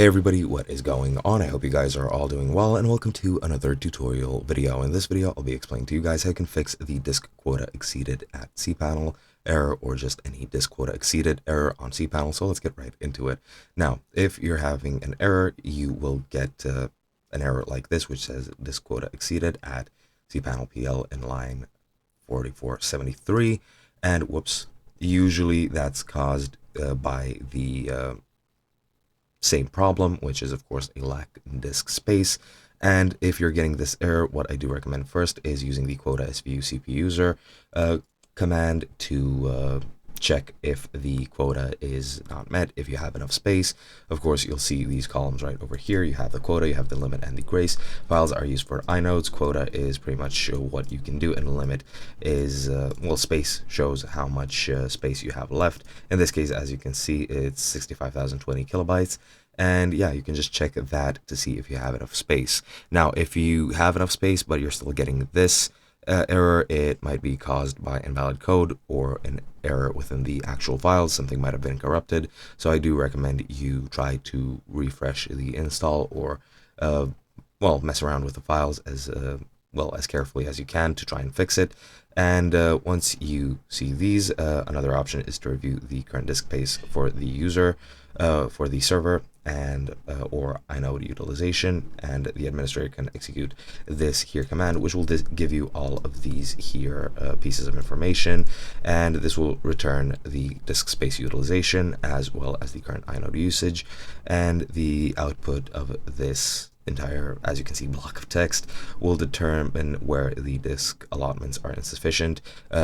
Hey everybody, what is going on? I hope you guys are all doing well, and welcome to another tutorial video. In this video, I'll be explaining to you guys how you can fix the disk quota exceeded at cPanel error, or just any disk quota exceeded error on cPanel. So let's get right into it. Now, if you're having an error, you will get an error like this, which says disk quota exceeded at cPanel PL in line 4473, and whoops, usually that's caused by the same problem, which is of course a lack in disk space. And if you're getting this error, what I do recommend first is using the Quota SVU CPU user command to check if the quota is not met, if you have enough space. Of course, you'll see these columns right over here. You have the quota, you have the limit, and the grace. Files are used for inodes. Quota is pretty much what you can do, and the limit is, well, space shows how much space you have left. In this case, as you can see, it's 65,020 kilobytes. And yeah, you can just check that to see if you have enough space. Now, if you have enough space, but you're still getting this error, it might be caused by invalid code or an error within the actual files. Something might have been corrupted. So I do recommend you try to refresh the install, or well, mess around with the files as well as carefully as you can to try and fix it. And once you see these, another option is to review the current disk space for the user, for the server, and or inode utilization, and the administrator can execute this here command, which will give you all of these here pieces of information, and this will return the disk space utilization as well as the current inode usage. And the output of this entire, as you can see, block of text will determine where the disk allotments are insufficient,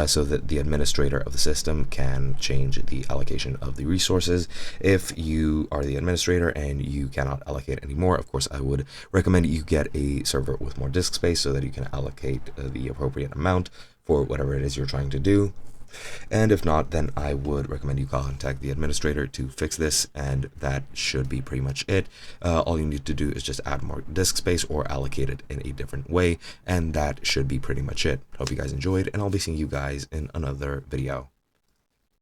so that the administrator of the system can change the allocation of the resources. If you are the administrator and you cannot allocate anymore, of course I would recommend you get a server with more disk space so that you can allocate the appropriate amount for whatever it is you're trying to do. And if not, then I would recommend you contact the administrator to fix this, and that should be pretty much it. All you need to do is just add more disk space or allocate it in a different way, and that should be pretty much it. Hope you guys enjoyed, and I'll be seeing you guys in another video.